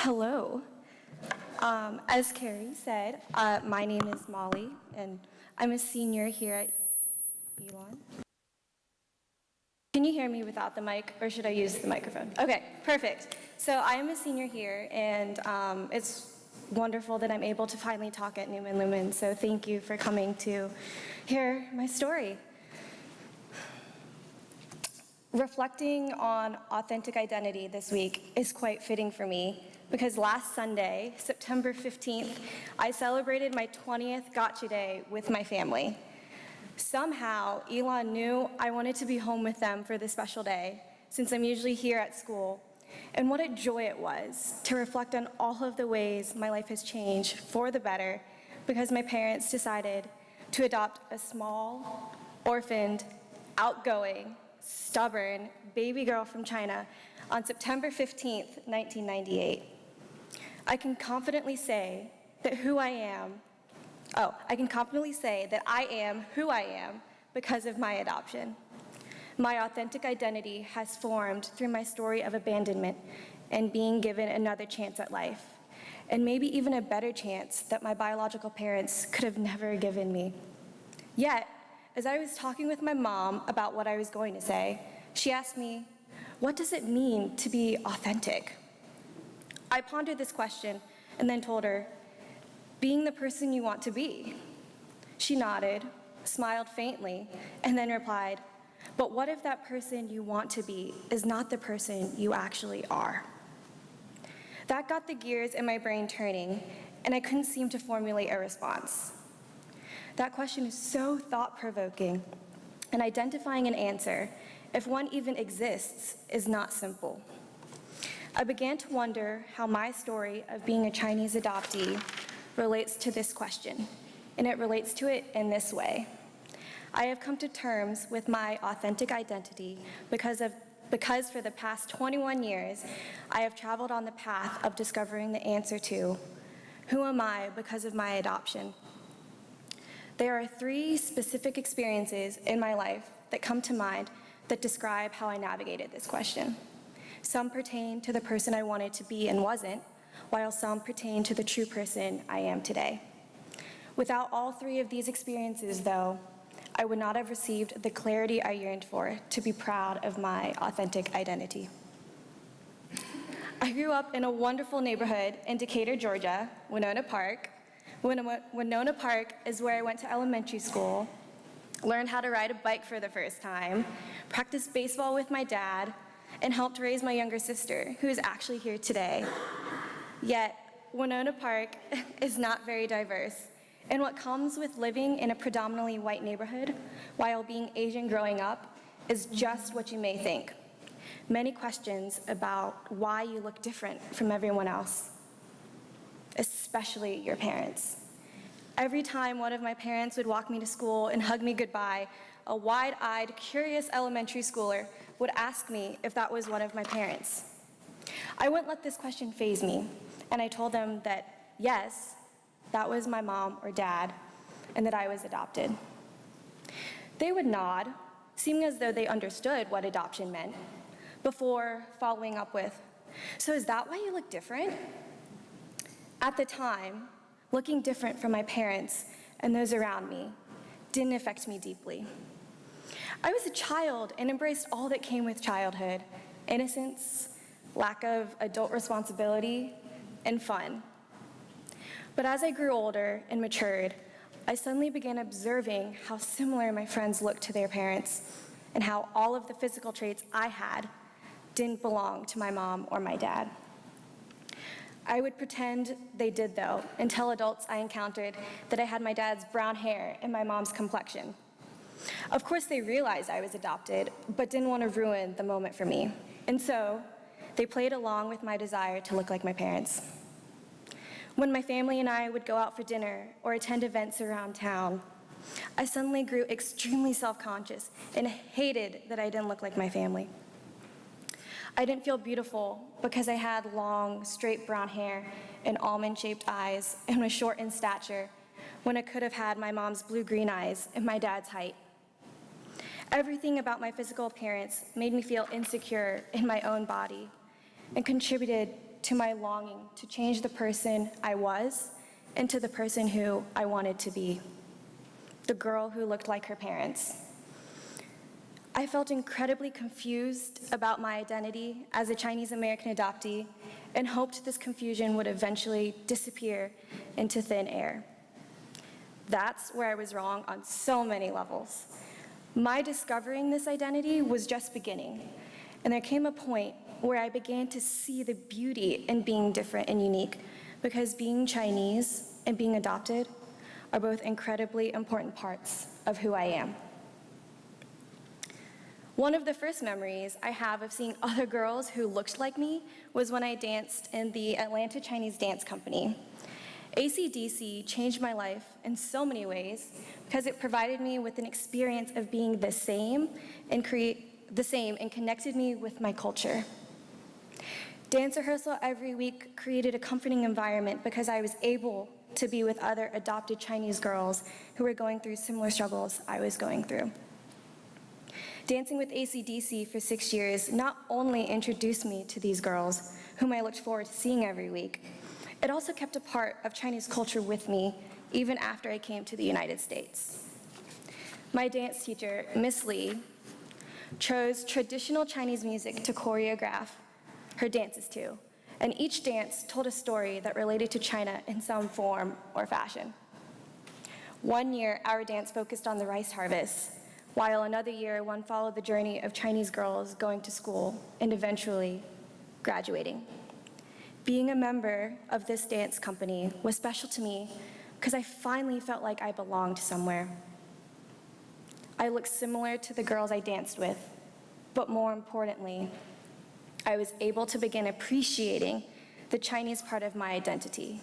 Hello. As Carrie said, my name is Molly, and I'm a senior here at Elon. Can you hear me without the mic, or should I use the microphone? Okay, perfect. So I am a senior here, and it's wonderful that I'm able to finally talk at Newman Lumen, so thank you for coming to hear my story. Reflecting on authentic identity this week is quite fitting for me because last Sunday, September 15th, I celebrated my 20th Gotcha Day with my family. Somehow, Elon knew I wanted to be home with them for this special day, since I'm usually here at school. And what a joy it was to reflect on all of the ways my life has changed for the better because my parents decided to adopt a small, orphaned, outgoing, stubborn baby girl from China on September 15th, 1998. I can confidently say that I am who I am because of my adoption. My authentic identity has formed through my story of abandonment and being given another chance at life, and maybe even a better chance that my biological parents could have never given me. Yet, as I was talking with my mom about what I was going to say, she asked me, "What does it mean to be authentic?" I pondered this question and then told her, "Being the person you want to be." She nodded, smiled faintly, and then replied, "But what if that person you want to be is not the person you actually are?" That got the gears in my brain turning, and I couldn't seem to formulate a response. That question is so thought-provoking, and identifying an answer, if one even exists, is not simple. I began to wonder how my story of being a Chinese adoptee relates to this question, and it relates to it in this way. I have come to terms with my authentic identity because for the past 21 years, I have traveled on the path of discovering the answer to, who am I because of my adoption? There are 3 specific experiences in my life that come to mind that describe how I navigated this question. Some pertain to the person I wanted to be and wasn't, while some pertain to the true person I am today. Without all 3 of these experiences, though, I would not have received the clarity I yearned for to be proud of my authentic identity. I grew up in a wonderful neighborhood in Decatur, Georgia, Winona Park. Winona Park is where I went to elementary school, learned how to ride a bike for the first time, practiced baseball with my dad, and helped raise my younger sister, who is actually here today. Yet, Winona Park is not very diverse, and what comes with living in a predominantly white neighborhood while being Asian growing up is just what you may think. Many questions about why you look different from everyone else, especially your parents. Every time one of my parents would walk me to school and hug me goodbye, a wide-eyed, curious elementary schooler would ask me if that was one of my parents. I wouldn't let this question faze me, and I told them that, yes, that was my mom or dad, and that I was adopted. They would nod, seeming as though they understood what adoption meant, before following up with, "So is that why you look different?" At the time, looking different from my parents and those around me didn't affect me deeply. I was a child and embraced all that came with childhood: innocence, lack of adult responsibility, and fun. But as I grew older and matured, I suddenly began observing how similar my friends looked to their parents and how all of the physical traits I had didn't belong to my mom or my dad. I would pretend they did, though, and tell adults I encountered that I had my dad's brown hair and my mom's complexion. Of course, they realized I was adopted, but didn't want to ruin the moment for me. And so, they played along with my desire to look like my parents. When my family and I would go out for dinner or attend events around town, I suddenly grew extremely self-conscious and hated that I didn't look like my family. I didn't feel beautiful because I had long, straight brown hair and almond-shaped eyes and was short in stature when I could have had my mom's blue-green eyes and my dad's height. Everything about my physical appearance made me feel insecure in my own body and contributed to my longing to change the person I was into the person who I wanted to be, the girl who looked like her parents. I felt incredibly confused about my identity as a Chinese American adoptee and hoped this confusion would eventually disappear into thin air. That's where I was wrong on so many levels. My discovering this identity was just beginning, and there came a point where I began to see the beauty in being different and unique, because being Chinese and being adopted are both incredibly important parts of who I am. One of the first memories I have of seeing other girls who looked like me was when I danced in the Atlanta Chinese Dance Company. AC/DC changed my life in so many ways because it provided me with an experience of being the same and connected me with my culture. Dance rehearsal every week created a comforting environment because I was able to be with other adopted Chinese girls who were going through similar struggles I was going through. Dancing with AC/DC for 6 years not only introduced me to these girls, whom I looked forward to seeing every week, it also kept a part of Chinese culture with me even after I came to the United States. My dance teacher, Miss Lee, chose traditional Chinese music to choreograph her dances to, and each dance told a story that related to China in some form or fashion. One year, our dance focused on the rice harvest, while another year, one followed the journey of Chinese girls going to school and eventually graduating. Being a member of this dance company was special to me because I finally felt like I belonged somewhere. I looked similar to the girls I danced with, but more importantly, I was able to begin appreciating the Chinese part of my identity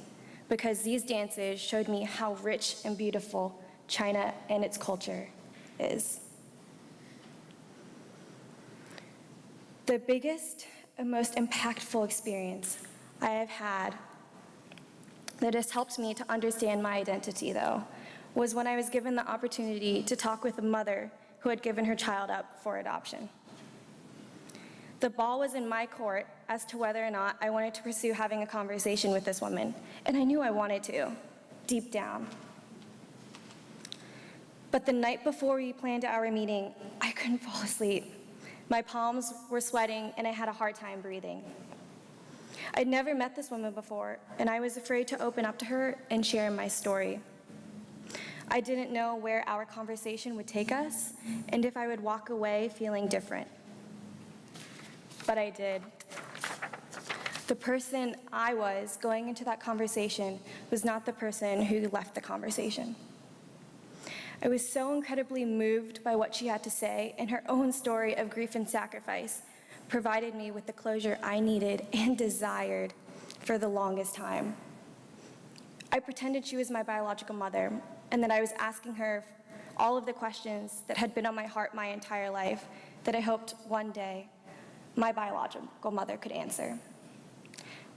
because these dances showed me how rich and beautiful China and its culture is. The biggest and most impactful experience I have had that has helped me to understand my identity, though, was when I was given the opportunity to talk with a mother who had given her child up for adoption. The ball was in my court as to whether or not I wanted to pursue having a conversation with this woman, and I knew I wanted to, deep down. But the night before we planned our meeting, I couldn't fall asleep. My palms were sweating, and I had a hard time breathing. I'd never met this woman before, and I was afraid to open up to her and share my story. I didn't know where our conversation would take us, and if I would walk away feeling different. But I did. The person I was going into that conversation was not the person who left the conversation. I was so incredibly moved by what she had to say, and her own story of grief and sacrifice provided me with the closure I needed and desired for the longest time. I pretended she was my biological mother, and that I was asking her all of the questions that had been on my heart my entire life that I hoped one day my biological mother could answer.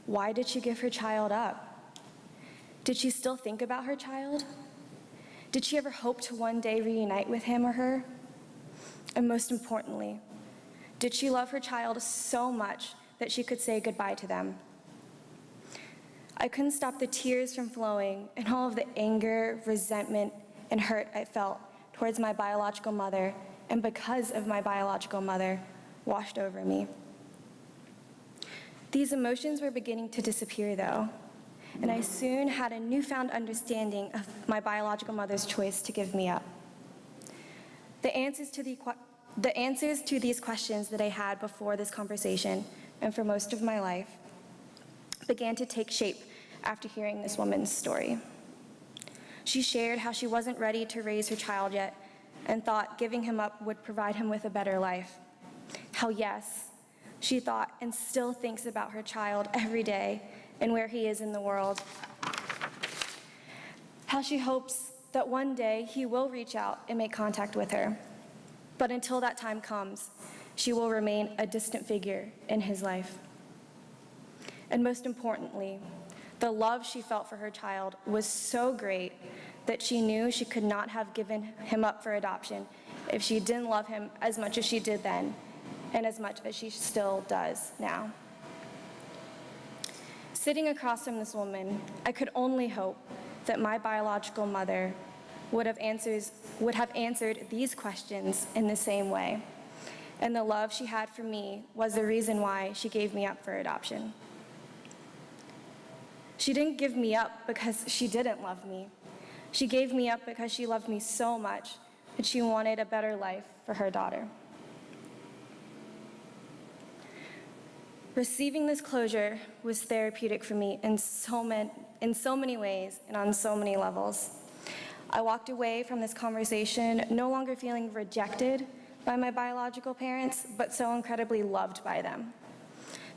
Why did she give her child up? Did she still think about her child? Did she ever hope to one day reunite with him or her? And most importantly, did she love her child so much that she could say goodbye to them? I couldn't stop the tears from flowing and all of the anger, resentment, and hurt I felt towards my biological mother, and because of my biological mother, washed over me. These emotions were beginning to disappear, though, and I soon had a newfound understanding of my biological mother's choice to give me up. The answers to these questions that I had before this conversation, and for most of my life, began to take shape after hearing this woman's story. She shared how she wasn't ready to raise her child yet and thought giving him up would provide him with a better life. How yes, she thought and still thinks about her child every day and where he is in the world. How she hopes that one day he will reach out and make contact with her. But until that time comes, she will remain a distant figure in his life. And most importantly, the love she felt for her child was so great that she knew she could not have given him up for adoption if she didn't love him as much as she did then, and as much as she still does now. Sitting across from this woman, I could only hope that my biological mother would have answered these questions in the same way. And the love she had for me was the reason why she gave me up for adoption. She didn't give me up because she didn't love me. She gave me up because she loved me so much that she wanted a better life for her daughter. Receiving this closure was therapeutic for me in so many ways and on so many levels. I walked away from this conversation no longer feeling rejected by my biological parents, but so incredibly loved by them,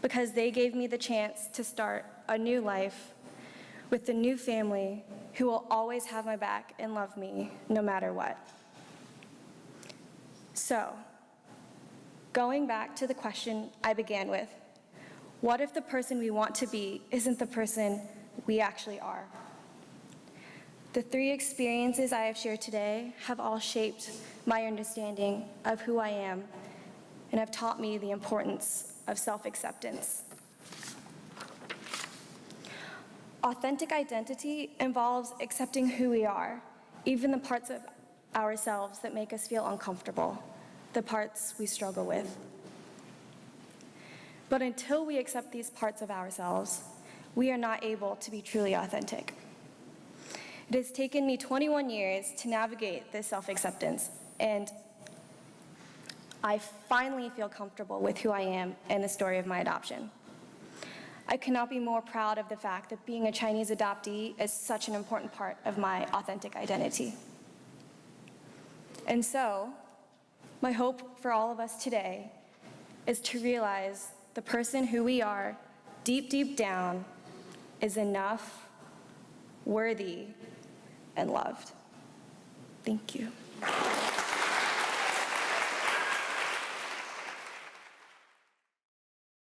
because they gave me the chance to start a new life with the new family who will always have my back and love me no matter what. So, going back to the question I began with, what if the person we want to be isn't the person we actually are? The 3 experiences I have shared today have all shaped my understanding of who I am and have taught me the importance of self-acceptance. Authentic identity involves accepting who we are, even the parts of ourselves that make us feel uncomfortable, the parts we struggle with. But until we accept these parts of ourselves, we are not able to be truly authentic. It has taken me 21 years to navigate this self-acceptance, and I finally feel comfortable with who I am and the story of my adoption. I cannot be more proud of the fact that being a Chinese adoptee is such an important part of my authentic identity. And so, my hope for all of us today is to realize the person who we are, deep, deep down, is enough, worthy, and loved. Thank you.